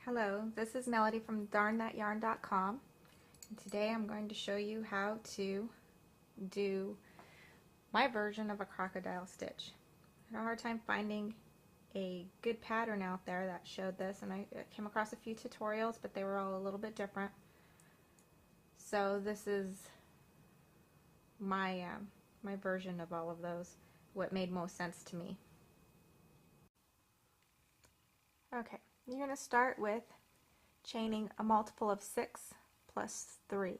Hello, this is Melody from darnthatyarn.com, and today I'm going to show you how to do my version of a crocodile stitch. I had a hard time finding a good pattern out there that showed this, and I came across a few tutorials, but they were all a little bit different. So this is my my version of all of those, what made most sense to me. Okay, you're going to start with chaining a multiple of 6 plus 3.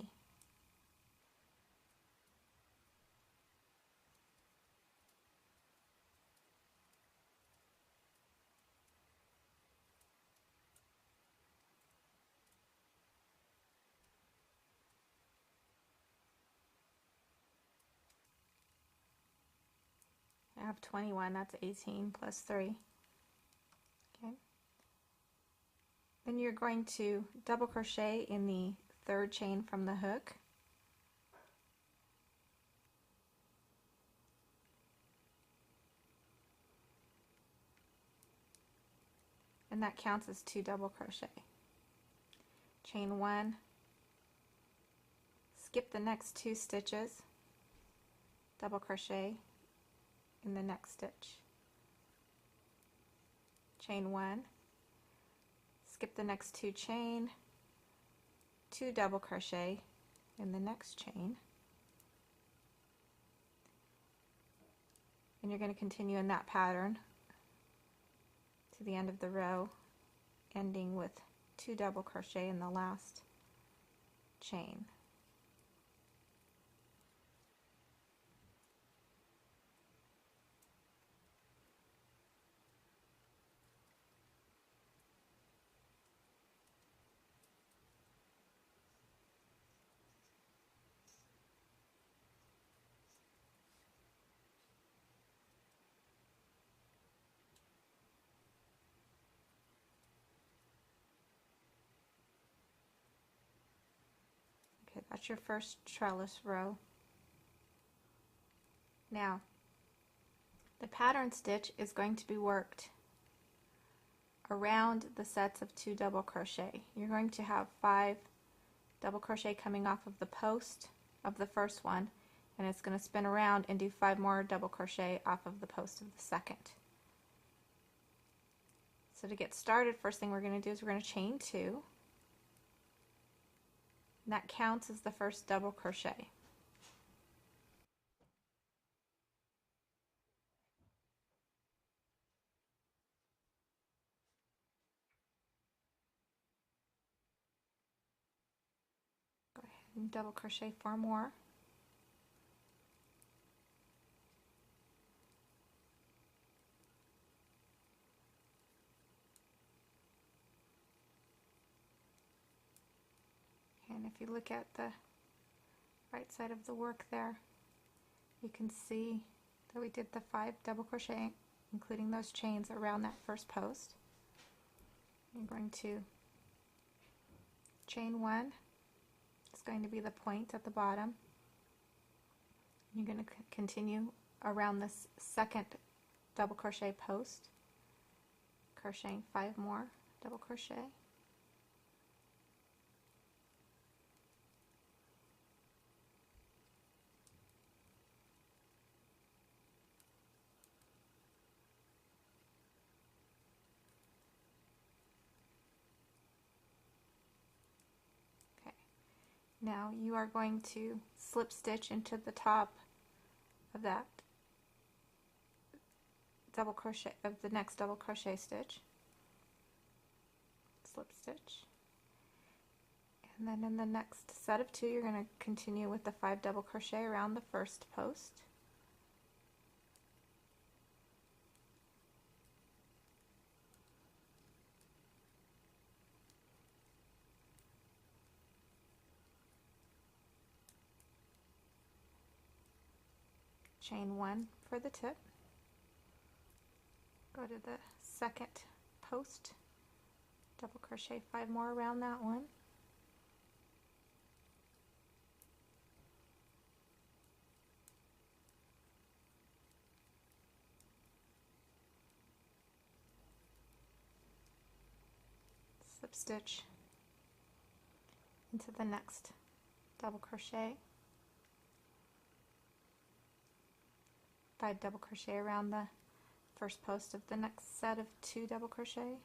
I have 21, that's 18 plus 3. Okay. Then you're going to double crochet in the third chain from the hook. And that counts as 2 double crochet. Chain 1, skip the next 2 stitches, double crochet in the next stitch. Chain 1, skip the next 2 chain, 2 double crochet in the next chain, and you're going to continue in that pattern to the end of the row, ending with 2 double crochet in the last chain. Okay, that's your first trellis row. Now, the pattern stitch is going to be worked around the sets of 2 double crochet. You're going to have 5 double crochet coming off of the post of the first one, and it's going to spin around and do 5 more double crochet off of the post of the second. So to get started, first thing we're going to do is we're going to chain 2. And that counts as the first double crochet. Go ahead and double crochet 4 more. And if you look at the right side of the work there, you can see that we did the 5 double crochet, including those chains around that first post. You're going to chain 1. It's going to be the point at the bottom. You're going to continue around this second double crochet post, crocheting 5 more double crochet. Now you are going to slip stitch into the top of that double crochet of the next double crochet stitch. Slip stitch. And then in the next set of 2 you're going to continue with the 5 double crochet around the first post. Chain 1 for the tip, go to the second post, double crochet 5 more around that one, slip stitch into the next double crochet, 5 double crochet around the first post of the next set of 2 double crochet,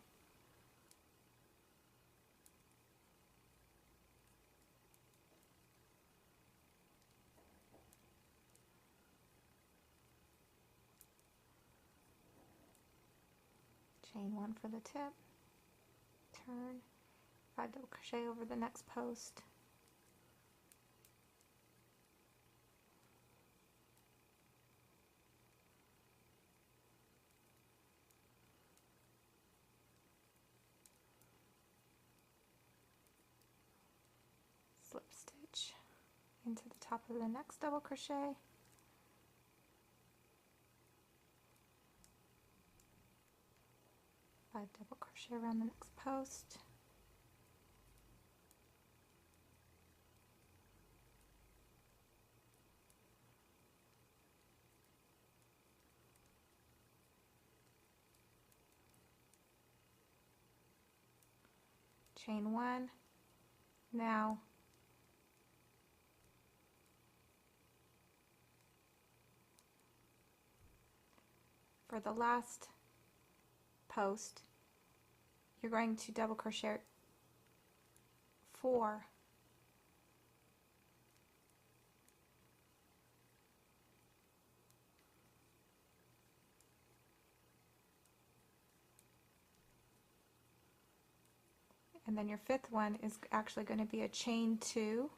chain 1 for the tip, turn, 5 double crochet over the next post, slip stitch into the top of the next double crochet, five double crochet around the next post, chain 1. Now for the last post, you're going to double crochet 4 and then your 5th one is actually going to be a chain 2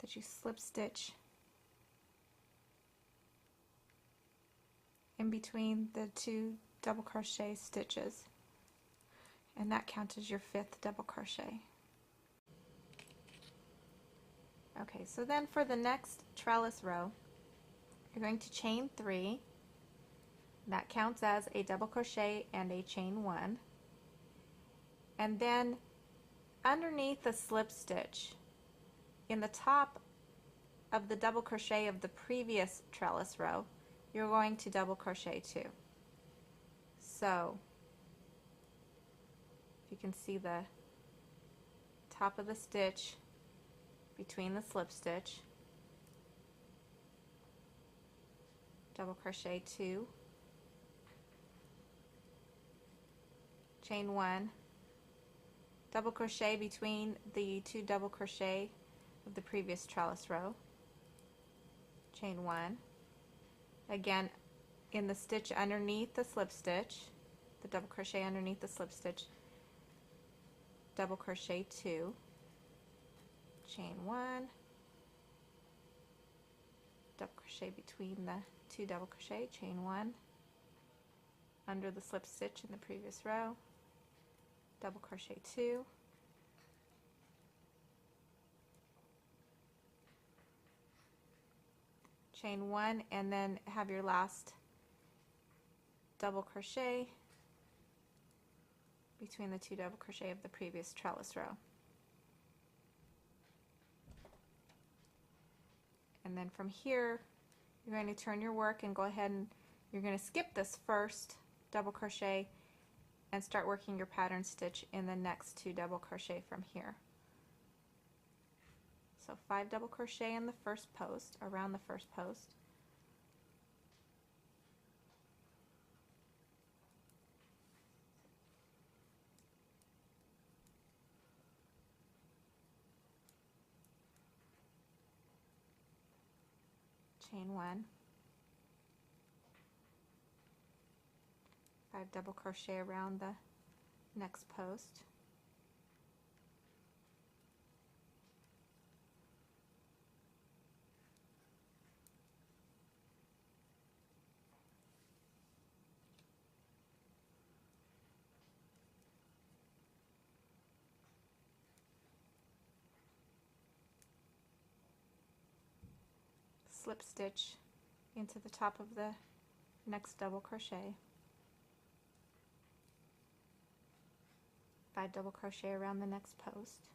that you slip stitch in between the 2 double crochet stitches, and that counts as your 5th double crochet. Okay, so then for the next trellis row, you're going to chain 3. That counts as a double crochet and a chain 1, and then underneath the slip stitch in the top of the double crochet of the previous trellis row, you're going to double crochet 2. So if you can see the top of the stitch between the slip stitch, double crochet 2, chain 1, double crochet between the 2 double crochet of the previous trellis row, chain 1, again in the stitch underneath the slip stitch, the double crochet underneath the slip stitch, double crochet 2, chain 1, double crochet between the 2 double crochet, chain 1, under the slip stitch in the previous row, double crochet 2, chain 1, and then have your last double crochet between the 2 double crochet of the previous trellis row. And then from here you're going to turn your work and go ahead and you're going to skip this first double crochet and start working your pattern stitch in the next 2 double crochet from here. So 5 double crochet in the first post, around the first post, chain 1, 5 double crochet around the next post, slip stitch into the top of the next double crochet, 5 double crochet around the next post,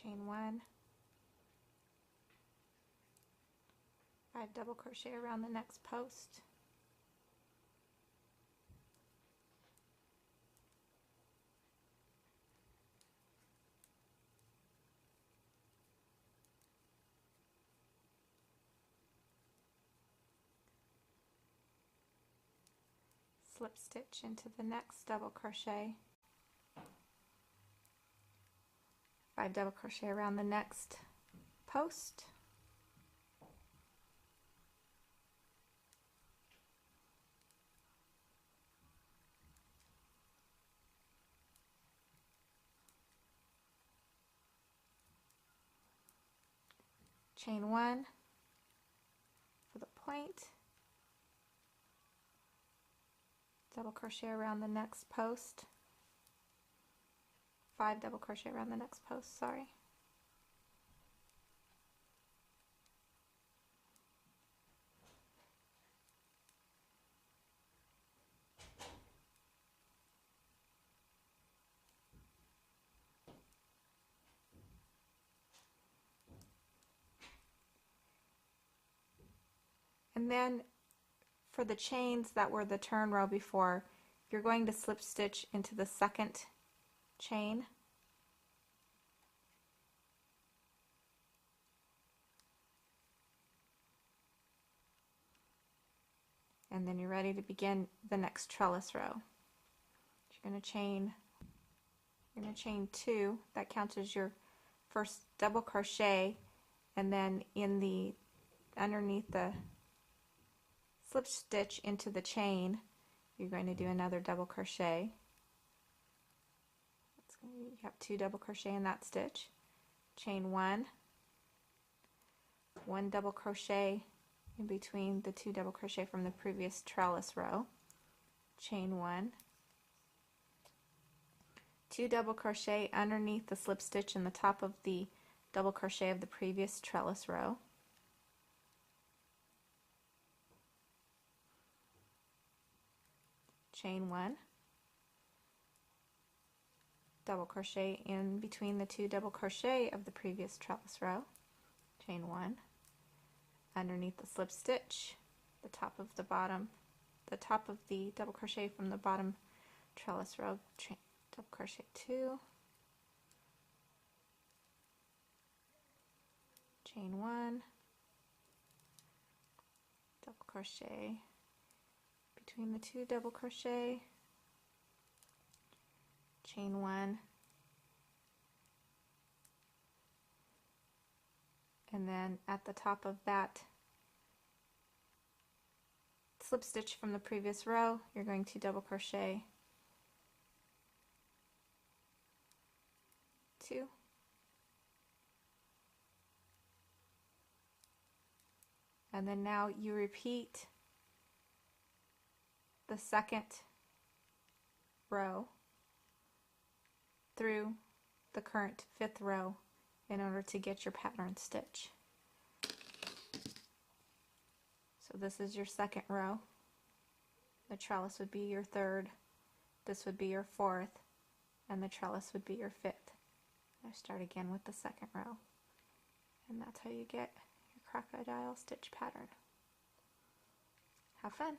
chain 1, 5 double crochet around the next post, slip stitch into the next double crochet, 5 double crochet around the next post, chain 1 for the point, double crochet around the next post, 5 double crochet around the next post, sorry. And then for the chains that were the turn row before, you're going to slip stitch into the second chain, and then you're ready to begin the next trellis row. You're going to chain 2, that counts as your first double crochet, and then in the underneath the slip stitch into the chain, you're going to do another double crochet. You have 2 double crochet in that stitch, chain 1, 1 double crochet in between the 2 double crochet from the previous trellis row, chain 1, 2 double crochet underneath the slip stitch in the top of the double crochet of the previous trellis row, chain 1, double crochet in between the 2 double crochet of the previous trellis row, chain 1, underneath the slip stitch, the top of the double crochet from the bottom trellis row, double crochet 2, chain 1, double crochet between the 2 double crochet, chain 1, and then at the top of that slip stitch from the previous row, you're going to double crochet 2, and then now you repeat the second row through the current 5th row in order to get your pattern stitch. So this is your 2nd row, the trellis would be your 3rd, this would be your 4th, and the trellis would be your 5th. I start again with the 2nd row, and that's how you get your crocodile stitch pattern. Have fun!